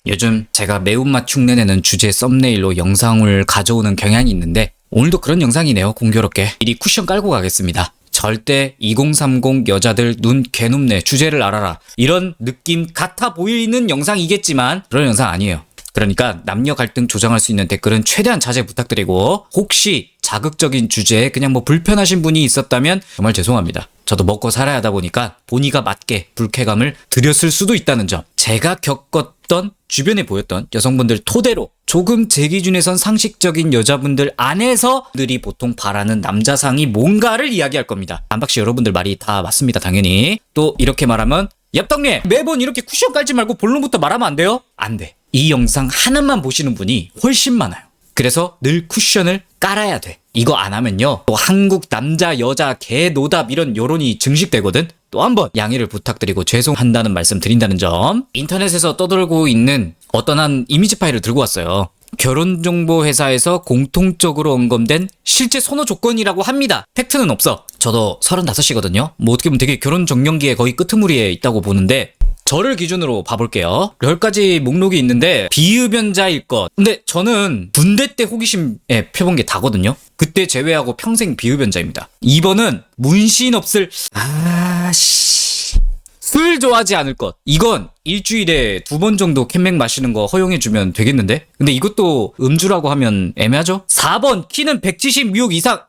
요즘 제가 매운맛 흉내내는 주제 썸네일로 영상을 가져오는 경향이 있는데 오늘도 그런 영상이네요. 공교롭게 미리 쿠션 깔고 가겠습니다. 절대 2030 여자들 눈 개눕네 주제를 알아라 이런 느낌 같아 보이는 영상이겠지만 그런 영상 아니에요. 그러니까 남녀 갈등 조장할 수 있는 댓글은 최대한 자제 부탁드리고 혹시 자극적인 주제에 그냥 뭐 불편하신 분이 있었다면 정말 죄송합니다. 저도 먹고 살아야 하다 보니까 본의가 맞게 불쾌감을 드렸을 수도 있다는 점, 제가 겪었던 주변에 보였던 여성분들 토대로 조금 제 기준에선 상식적인 여자분들 안에서들이 보통 바라는 남자상이 뭔가를 이야기할 겁니다. 안박씨 여러분들 말이 다 맞습니다. 당연히. 또 이렇게 말하면 얍떡님 매번 이렇게 쿠션 깔지 말고 본론부터 말하면 안 돼요? 안 돼. 이 영상 하나만 보시는 분이 훨씬 많아요. 그래서 늘 쿠션을 깔아야 돼. 이거 안 하면요 또 한국 남자 여자 개노답 이런 여론이 증식되거든. 또 한번 양해를 부탁드리고 죄송한다는 말씀 드린다는 점. 인터넷에서 떠돌고 있는 어떤 한 이미지 파일을 들고 왔어요. 결혼정보회사에서 공통적으로 언급된 실제 선호 조건이라고 합니다. 팩트는 없어. 저도 35이거든요. 뭐 어떻게 보면 되게 결혼 정년기에 거의 끄트무리에 있다고 보는데 저를 기준으로 봐볼게요. 10가지 목록이 있는데 비흡연자일 것. 근데 저는 군대 때 호기심에 펴본 게 다거든요. 그때 제외하고 평생 비흡연자입니다. 2번은 문신 없을 술 좋아하지 않을 것. 이건 일주일에 2번 정도 캔맥 마시는 거 허용해주면 되겠는데? 근데 이것도 음주라고 하면 애매하죠? 4번 키는 176 이상.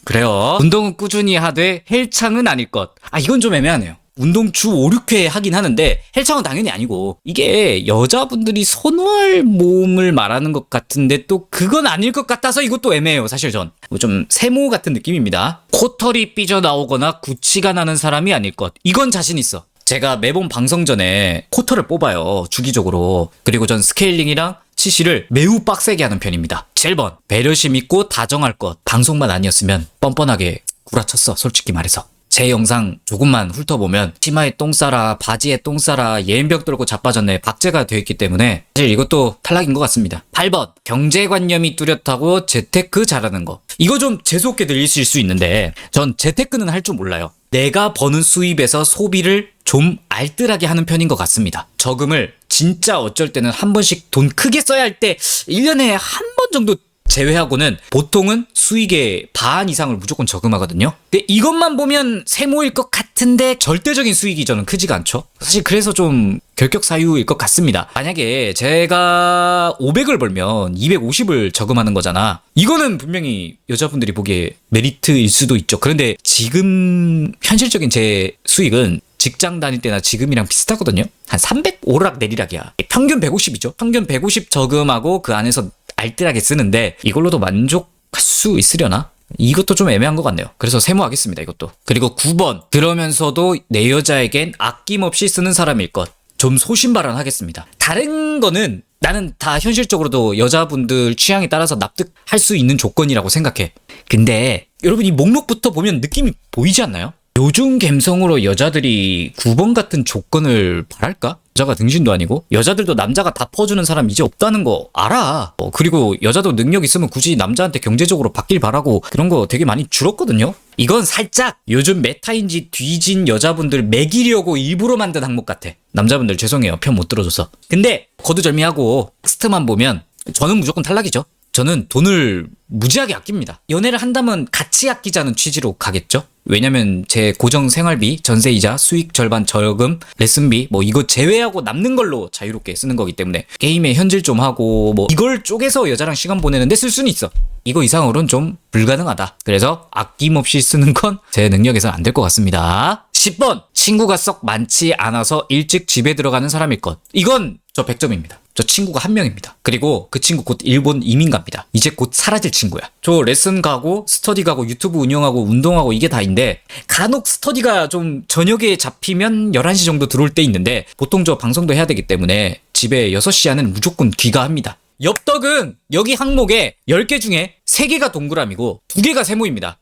그래요. 운동은 꾸준히 하되 헬창은 아닐 것. 이건 좀 애매하네요. 운동 주 5, 6회 하긴 하는데 헬창은 당연히 아니고 이게 여자분들이 선호할 몸을 말하는 것 같은데 또 그건 아닐 것 같아서 이것도 애매해요. 사실 전 좀 세모 같은 느낌입니다. 코털이 삐져나오거나 구취가 나는 사람이 아닐 것. 이건 자신 있어. 제가 매번 방송 전에 코털을 뽑아요. 주기적으로. 그리고 전 스케일링이랑 치실을 매우 빡세게 하는 편입니다. 7번 배려심 있고 다정할 것. 방송만 아니었으면 뻔뻔하게 구라쳤어. 솔직히 말해서. 제 영상 조금만 훑어보면 치마에 똥 싸라, 바지에 똥 싸라, 예인병 떨고 자빠졌네 박제가 되어 있기 때문에 사실 이것도 탈락인 것 같습니다. 8번 경제관념이 뚜렷하고 재테크 잘하는 거. 이거 좀 재수없게 들리실 수 있는데 전 재테크는 할 줄 몰라요. 내가 버는 수입에서 소비를 좀 알뜰하게 하는 편인 것 같습니다. 저금을 진짜 어쩔 때는 한 번씩 돈 크게 써야 할 때 1년에 한 번 정도 제외하고는 보통은 수익의 반 이상을 무조건 저금하거든요. 근데 이것만 보면 세모일 것 같은데 절대적인 수익이 저는 크지가 않죠. 사실 그래서 좀 결격사유일 것 같습니다. 만약에 제가 500을 벌면 250을 저금하는 거잖아. 이거는 분명히 여자분들이 보기에 메리트일 수도 있죠. 그런데 지금 현실적인 제 수익은 직장 다닐 때나 지금이랑 비슷하거든요. 한 300 오르락 내리락이야. 평균 150이죠. 평균 150 저금하고 그 안에서 알뜰하게 쓰는데 이걸로도 만족할 수 있으려나? 이것도 좀 애매한 것 같네요. 그래서 세모하겠습니다. 이것도. 그리고 9번 그러면서도 내 여자에겐 아낌없이 쓰는 사람일 것. 좀 소신발언하겠습니다. 다른 거는 나는 다 현실적으로도 여자분들 취향에 따라서 납득할 수 있는 조건이라고 생각해. 근데 여러분 이 목록부터 보면 느낌이 보이지 않나요? 요즘 감성으로 여자들이 9번 같은 조건을 바랄까? 여자가 등신도 아니고 여자들도 남자가 다 퍼주는 사람 이제 없다는 거 알아. 그리고 여자도 능력 있으면 굳이 남자한테 경제적으로 받길 바라고 그런 거 되게 많이 줄었거든요. 이건 살짝 요즘 메타인지 뒤진 여자분들 매기려고 일부러 만든 항목 같아. 남자분들 죄송해요. 편 못 들어줘서. 근데 거두절미하고 텍스트만 보면 저는 무조건 탈락이죠. 저는 돈을 무지하게 아낍니다. 연애를 한다면 같이 아끼자는 취지로 가겠죠? 왜냐면 제 고정 생활비, 전세이자, 수익 절반 저금, 레슨비 뭐 이거 제외하고 남는 걸로 자유롭게 쓰는 거기 때문에 게임에 현질 좀 하고 뭐 이걸 쪼개서 여자랑 시간 보내는데 쓸 수는 있어. 이거 이상으로는 좀 불가능하다. 그래서 아낌없이 쓰는 건 제 능력에서는 안 될 것 같습니다. 10번 친구가 썩 많지 않아서 일찍 집에 들어가는 사람일 것. 이건 저 100점입니다. 저 친구가 한 명입니다. 그리고 그 친구 곧 일본 이민 갑니다. 이제 곧 사라질 친구야. 저 레슨 가고 스터디 가고 유튜브 운영하고 운동하고 이게 다인데 간혹 스터디가 좀 저녁에 잡히면 11시 정도 들어올 때 있는데 보통 저 방송도 해야 되기 때문에 집에 6시 안에는 무조건 귀가합니다. 엽떡은 여기 항목에 10개 중에 3개가 동그라미고 2개가 세모입니다.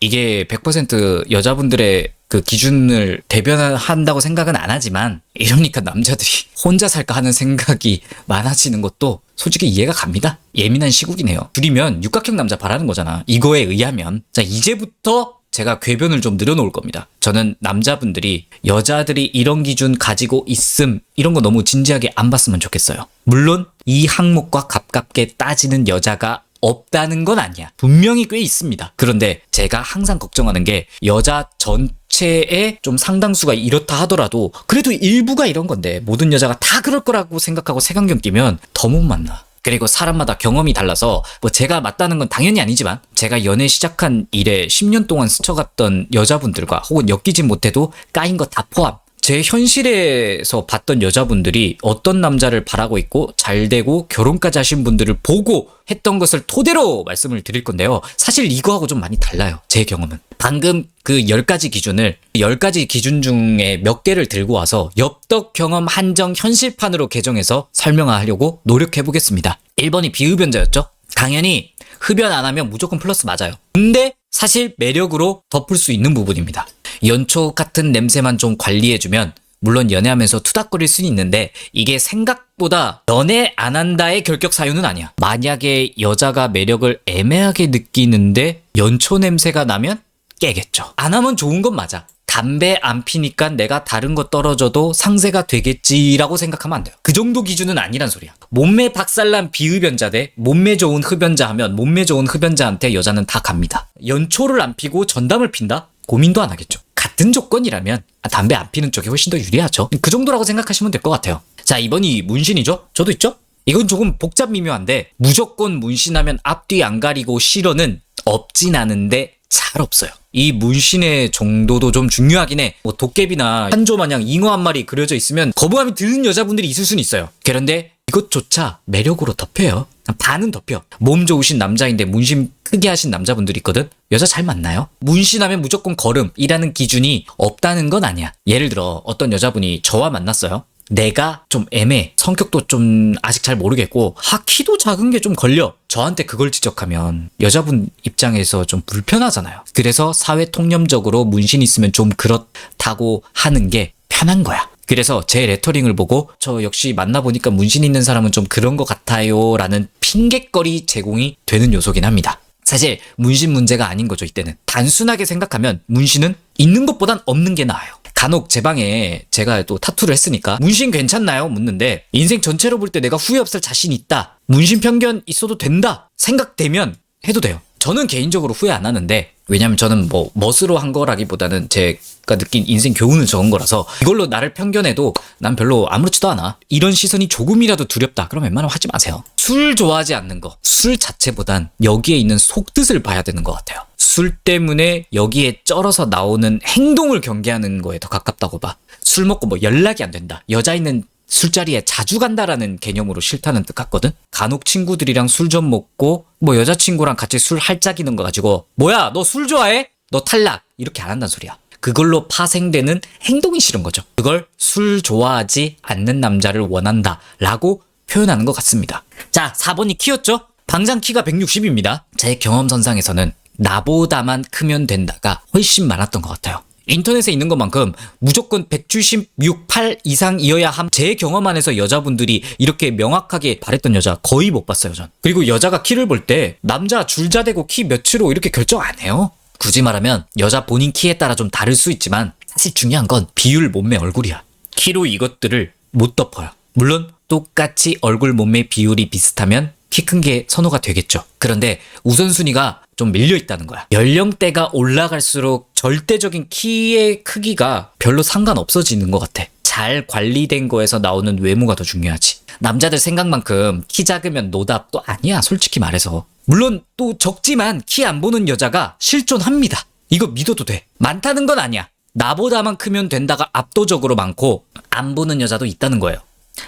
이게 100% 여자분들의 그 기준을 대변한다고 생각은 안 하지만 이러니까 남자들이 혼자 살까 하는 생각이 많아지는 것도 솔직히 이해가 갑니다. 예민한 시국이네요. 줄이면 육각형 남자 바라는 거잖아. 이거에 의하면 자 이제부터 제가 궤변을 좀 늘어놓을 겁니다. 저는 남자분들이 여자들이 이런 기준 가지고 있음 이런 거 너무 진지하게 안 봤으면 좋겠어요. 물론 이 항목과 가깝게 따지는 여자가 없다는 건 아니야. 분명히 꽤 있습니다. 그런데 제가 항상 걱정하는 게 여자 전체의 좀 상당수가 이렇다 하더라도 그래도 일부가 이런 건데 모든 여자가 다 그럴 거라고 생각하고 색안경 끼면 더 못 만나. 그리고 사람마다 경험이 달라서 뭐 제가 맞다는 건 당연히 아니지만 제가 연애 시작한 이래 10년 동안 스쳐갔던 여자분들과 혹은 엮이지 못해도 까인 거 다 포함 제 현실에서 봤던 여자분들이 어떤 남자를 바라고 있고 잘 되고 결혼까지 하신 분들을 보고 했던 것을 토대로 말씀을 드릴 건데요. 사실 이거하고 좀 많이 달라요. 제 경험은. 방금 그 10가지 기준을 10가지 기준 중에 몇 개를 들고 와서 엽떡 경험 한정 현실판으로 개정해서 설명하려고 노력해 보겠습니다. 1번이 비흡연자였죠? 당연히 흡연 안 하면 무조건 플러스 맞아요. 근데 사실 매력으로 덮을 수 있는 부분입니다. 연초 같은 냄새만 좀 관리해주면 물론 연애하면서 투닥거릴 수는 있는데 이게 생각보다 연애 안 한다의 결격 사유는 아니야. 만약에 여자가 매력을 애매하게 느끼는데 연초 냄새가 나면 깨겠죠. 안 하면 좋은 건 맞아. 담배 안 피니까 내가 다른 거 떨어져도 상쇄가 되겠지라고 생각하면 안 돼요. 그 정도 기준은 아니란 소리야. 몸매 박살난 비흡연자 대 몸매 좋은 흡연자 하면 몸매 좋은 흡연자한테 여자는 다 갑니다. 연초를 안 피고 전담을 핀다? 고민도 안 하겠죠. 같은 조건이라면 담배 안 피는 쪽이 훨씬 더 유리하죠. 그 정도라고 생각하시면 될 것 같아요. 자, 2번이 문신이죠? 저도 있죠? 이건 조금 복잡 미묘한데 무조건 문신하면 앞뒤 안 가리고 싫어는 없진 않은데 잘 없어요. 이 문신의 정도도 좀 중요하긴 해. 뭐 도깨비나 한조 마냥 잉어 한 마리 그려져 있으면 거부감이 드는 여자분들이 있을 수는 있어요. 그런데 이것조차 매력으로 덮여요. 반은 덮여. 몸 좋으신 남자인데 문신 크게 하신 남자분들이 있거든? 여자 잘 만나요? 문신하면 무조건 거름이라는 기준이 없다는 건 아니야. 예를 들어 어떤 여자분이 저와 만났어요. 내가 좀 애매해. 성격도 좀 아직 잘 모르겠고 키도 작은 게 좀 걸려. 저한테 그걸 지적하면 여자분 입장에서 좀 불편하잖아요. 그래서 사회 통념적으로 문신 있으면 좀 그렇다고 하는 게 편한 거야. 그래서 제 레터링을 보고 저 역시 만나보니까 문신 있는 사람은 좀 그런 것 같아요 라는 핑곗거리 제공이 되는 요소긴 합니다. 사실 문신 문제가 아닌 거죠. 이때는 단순하게 생각하면 문신은 있는 것보단 없는 게 나아요. 간혹 제 방에 제가 또 타투를 했으니까 문신 괜찮나요? 묻는데 인생 전체로 볼 때 내가 후회 없을 자신 있다. 문신 편견 있어도 된다. 생각되면 해도 돼요. 저는 개인적으로 후회 안 하는데 왜냐면 저는 뭐 멋으로 한 거라기보다는 제가 느낀 인생 교훈을 적은 거라서 이걸로 나를 편견해도 난 별로 아무렇지도 않아. 이런 시선이 조금이라도 두렵다. 그럼 웬만하면 하지 마세요. 술 좋아하지 않는 거. 술 자체보단 여기에 있는 속뜻을 봐야 되는 것 같아요. 술 때문에 여기에 쩔어서 나오는 행동을 경계하는 거에 더 가깝다고 봐. 술 먹고 뭐 연락이 안 된다. 여자 있는 술자리에 자주 간다라는 개념으로 싫다는 뜻 같거든? 간혹 친구들이랑 술 좀 먹고 뭐 여자친구랑 같이 술 할짝이는 거 가지고 뭐야 너 술 좋아해? 너 탈락! 이렇게 안 한다는 소리야. 그걸로 파생되는 행동이 싫은 거죠. 그걸 술 좋아하지 않는 남자를 원한다 라고 표현하는 것 같습니다. 자, 4번이 키였죠? 방장 키가 160입니다. 제 경험선상에서는 나보다만 크면 된다가 훨씬 많았던 것 같아요. 인터넷에 있는 것만큼 무조건 176, 8 이상이어야 함. 제 경험 안에서 여자분들이 이렇게 명확하게 바랬던 여자 거의 못 봤어요, 전. 그리고 여자가 키를 볼 때 남자 줄자대고 키 몇으로 이렇게 결정 안 해요. 굳이 말하면 여자 본인 키에 따라 좀 다를 수 있지만 사실 중요한 건 비율, 몸매, 얼굴이야. 키로 이것들을 못 덮어요. 물론 똑같이 얼굴, 몸매 비율이 비슷하면 키 큰 게 선호가 되겠죠. 그런데 우선순위가 좀 밀려 있다는 거야. 연령대가 올라갈수록 절대적인 키의 크기가 별로 상관없어지는 것 같아. 잘 관리된 거에서 나오는 외모가 더 중요하지. 남자들 생각만큼 키 작으면 노답도 아니야, 솔직히 말해서. 물론 또 적지만 키 안 보는 여자가 실존합니다. 이거 믿어도 돼. 많다는 건 아니야. 나보다만 크면 된다가 압도적으로 많고 안 보는 여자도 있다는 거예요.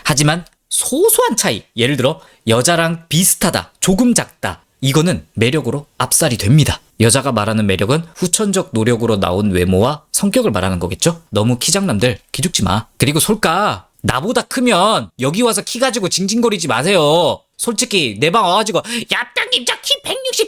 하지만 소소한 차이, 예를 들어 여자랑 비슷하다, 조금 작다, 이거는 매력으로 압살이 됩니다. 여자가 말하는 매력은 후천적 노력으로 나온 외모와 성격을 말하는 거겠죠? 너무 키장남들 기죽지 마. 그리고 솔까 나보다 크면 여기 와서 키 가지고 징징거리지 마세요. 솔직히 내 방 와가지고 야땅님 저 키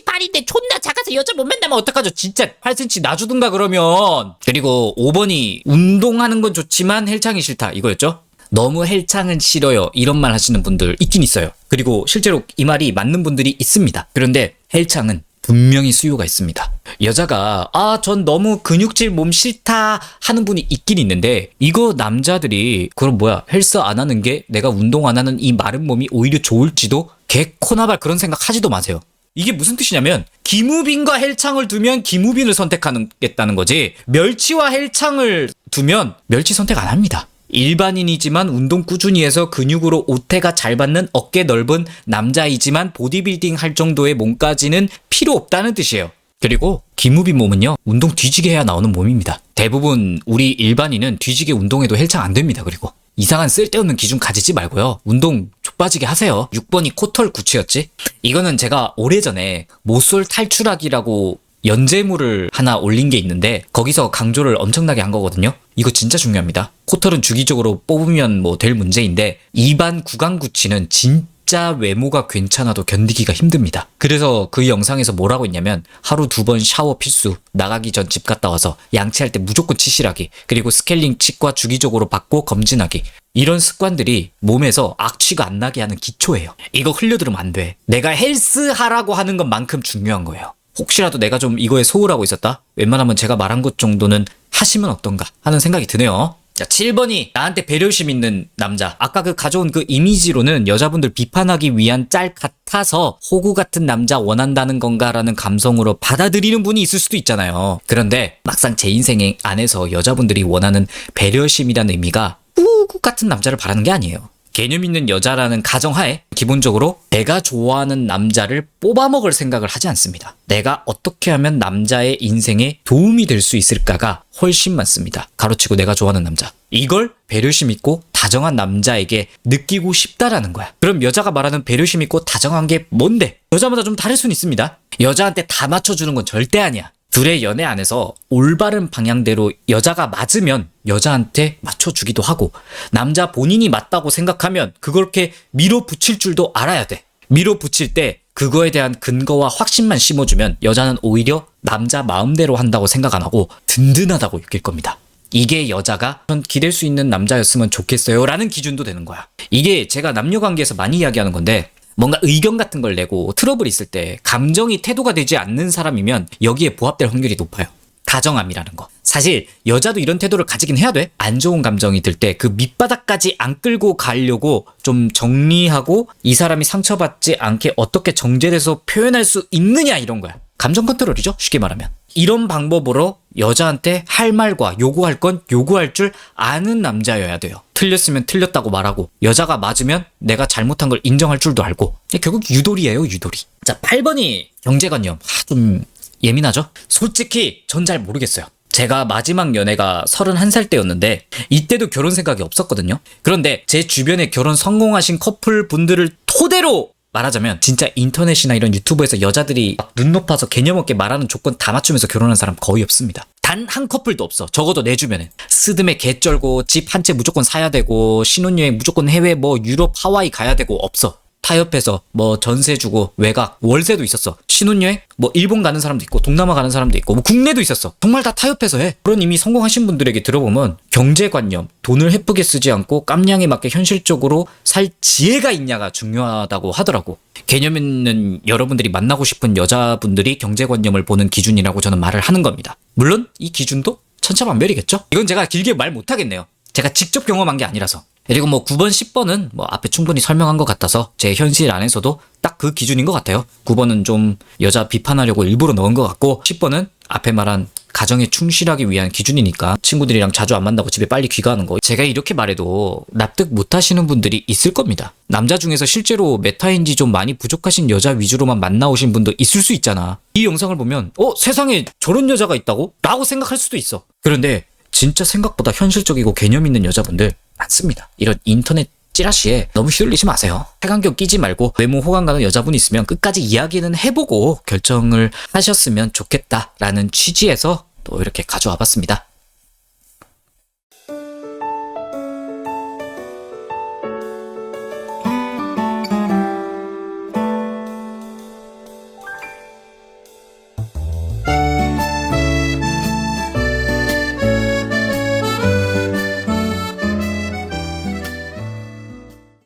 168인데 존나 작아서 여자 못 만나면 어떡하죠? 진짜 8cm 놔주든가 그러면. 그리고 5번이 운동하는 건 좋지만 헬창이 싫다 이거였죠? 너무 헬창은 싫어요 이런 말 하시는 분들 있긴 있어요. 그리고 실제로 이 말이 맞는 분들이 있습니다. 그런데 헬창은 분명히 수요가 있습니다. 여자가 전 너무 근육질 몸 싫다 하는 분이 있긴 있는데, 이거 남자들이 그럼 뭐야, 헬스 안 하는 게 내가 운동 안 하는 이 마른 몸이 오히려 좋을지도 개코나발 그런 생각 하지도 마세요. 이게 무슨 뜻이냐면 김우빈과 헬창을 두면 김우빈을 선택하겠다는 거지, 멸치와 헬창을 두면 멸치 선택 안 합니다. 일반인이지만 운동 꾸준히 해서 근육으로 오태가 잘 받는 어깨 넓은 남자이지만 보디빌딩 할 정도의 몸까지는 필요 없다는 뜻이에요. 그리고 김우빈 몸은요, 운동 뒤지게 해야 나오는 몸입니다. 대부분 우리 일반인은 뒤지게 운동해도 헬창 안 됩니다. 그리고 이상한 쓸데없는 기준 가지지 말고요, 운동 족빠지게 하세요. 6번이 코털 구취였지? 이거는 제가 오래전에 모쏠 탈출하기라고 연재물을 하나 올린 게 있는데 거기서 강조를 엄청나게 한 거거든요. 이거 진짜 중요합니다. 코털은 주기적으로 뽑으면 뭐 될 문제인데 입안 구강구취는 진짜 외모가 괜찮아도 견디기가 힘듭니다. 그래서 그 영상에서 뭐라고 했냐면 하루 2번 샤워 필수, 나가기 전 집 갔다 와서 양치할 때 무조건 치실하기, 그리고 스케일링 치과 주기적으로 받고 검진하기, 이런 습관들이 몸에서 악취가 안 나게 하는 기초예요. 이거 흘려들으면 안 돼. 내가 헬스 하라고 하는 것만큼 중요한 거예요. 혹시라도 내가 좀 이거에 소홀하고 있었다? 웬만하면 제가 말한 것 정도는 하시면 어떤가 하는 생각이 드네요. 자, 7번이 나한테 배려심 있는 남자. 아까 그 가져온 그 이미지로는 여자분들 비판하기 위한 짤 같아서 호구 같은 남자 원한다는 건가라는 감성으로 받아들이는 분이 있을 수도 있잖아요. 그런데 막상 제 인생 안에서 여자분들이 원하는 배려심이라는 의미가 호구 같은 남자를 바라는 게 아니에요. 개념 있는 여자라는 가정하에 기본적으로 내가 좋아하는 남자를 뽑아먹을 생각을 하지 않습니다. 내가 어떻게 하면 남자의 인생에 도움이 될 수 있을까가 훨씬 많습니다. 가로치고 내가 좋아하는 남자. 이걸 배려심 있고 다정한 남자에게 느끼고 싶다라는 거야. 그럼 여자가 말하는 배려심 있고 다정한 게 뭔데? 여자마다 좀 다를 수는 있습니다. 여자한테 다 맞춰주는 건 절대 아니야. 둘의 연애 안에서 올바른 방향대로 여자가 맞으면 여자한테 맞춰주기도 하고, 남자 본인이 맞다고 생각하면 그렇게 밀어붙일 줄도 알아야 돼. 밀어붙일 때 그거에 대한 근거와 확신만 심어주면 여자는 오히려 남자 마음대로 한다고 생각 안 하고 든든하다고 느낄 겁니다. 이게 여자가 전 기댈 수 있는 남자였으면 좋겠어요 라는 기준도 되는 거야. 이게 제가 남녀관계에서 많이 이야기하는 건데, 뭔가 의견 같은 걸 내고 트러블이 있을 때 감정이 태도가 되지 않는 사람이면 여기에 부합될 확률이 높아요. 다정함이라는 거. 사실 여자도 이런 태도를 가지긴 해야 돼. 안 좋은 감정이 들 때 그 밑바닥까지 안 끌고 가려고 좀 정리하고 이 사람이 상처받지 않게 어떻게 정제돼서 표현할 수 있느냐, 이런 거야. 감정 컨트롤이죠, 쉽게 말하면. 이런 방법으로 여자한테 할 말과 요구할 건 요구할 줄 아는 남자여야 돼요. 틀렸으면 틀렸다고 말하고, 여자가 맞으면 내가 잘못한 걸 인정할 줄도 알고. 결국 유도리예요, 유도리. 자, 8번이 경제관념. 좀 예민하죠? 솔직히 전 잘 모르겠어요. 제가 마지막 연애가 31살 때였는데 이때도 결혼 생각이 없었거든요. 그런데 제 주변에 결혼 성공하신 커플 분들을 토대로 말하자면 진짜 인터넷이나 이런 유튜브에서 여자들이 눈 높아서 개념 없게 말하는 조건 다 맞추면서 결혼한 사람 거의 없습니다. 단 한 커플도 없어. 적어도 내 주변엔. 스드메 개쩔고 집 한 채 무조건 사야 되고 신혼여행 무조건 해외 뭐 유럽 하와이 가야 되고 없어. 타협해서 뭐 전세 주고 외곽 월세도 있었어. 신혼여행 뭐 일본 가는 사람도 있고 동남아 가는 사람도 있고 뭐 국내도 있었어. 정말 다 타협해서 해. 그런 이미 성공하신 분들에게 들어보면 경제관념, 돈을 헤프게 쓰지 않고 깜냥에 맞게 현실적으로 살 지혜가 있냐가 중요하다고 하더라고. 개념 있는 여러분들이 만나고 싶은 여자분들이 경제관념을 보는 기준이라고 저는 말을 하는 겁니다. 물론 이 기준도 천차만별이겠죠. 이건 제가 길게 말 못하겠네요. 제가 직접 경험한 게 아니라서. 그리고 뭐 9번, 10번은 뭐 앞에 충분히 설명한 것 같아서 제 현실 안에서도 딱 그 기준인 것 같아요. 9번은 좀 여자 비판하려고 일부러 넣은 것 같고, 10번은 앞에 말한 가정에 충실하기 위한 기준이니까 친구들이랑 자주 안 만나고 집에 빨리 귀가하는 거. 제가 이렇게 말해도 납득 못 하시는 분들이 있을 겁니다. 남자 중에서 실제로 메타인지 좀 많이 부족하신 여자 위주로만 만나오신 분도 있을 수 있잖아. 이 영상을 보면 세상에 저런 여자가 있다고? 라고 생각할 수도 있어. 그런데 진짜 생각보다 현실적이고 개념 있는 여자분들 많습니다. 이런 인터넷 찌라시에 너무 휘둘리지 마세요. 색안경 끼지 말고 외모 호감 가는 여자분이 있으면 끝까지 이야기는 해보고 결정을 하셨으면 좋겠다라는 취지에서 또 이렇게 가져와 봤습니다.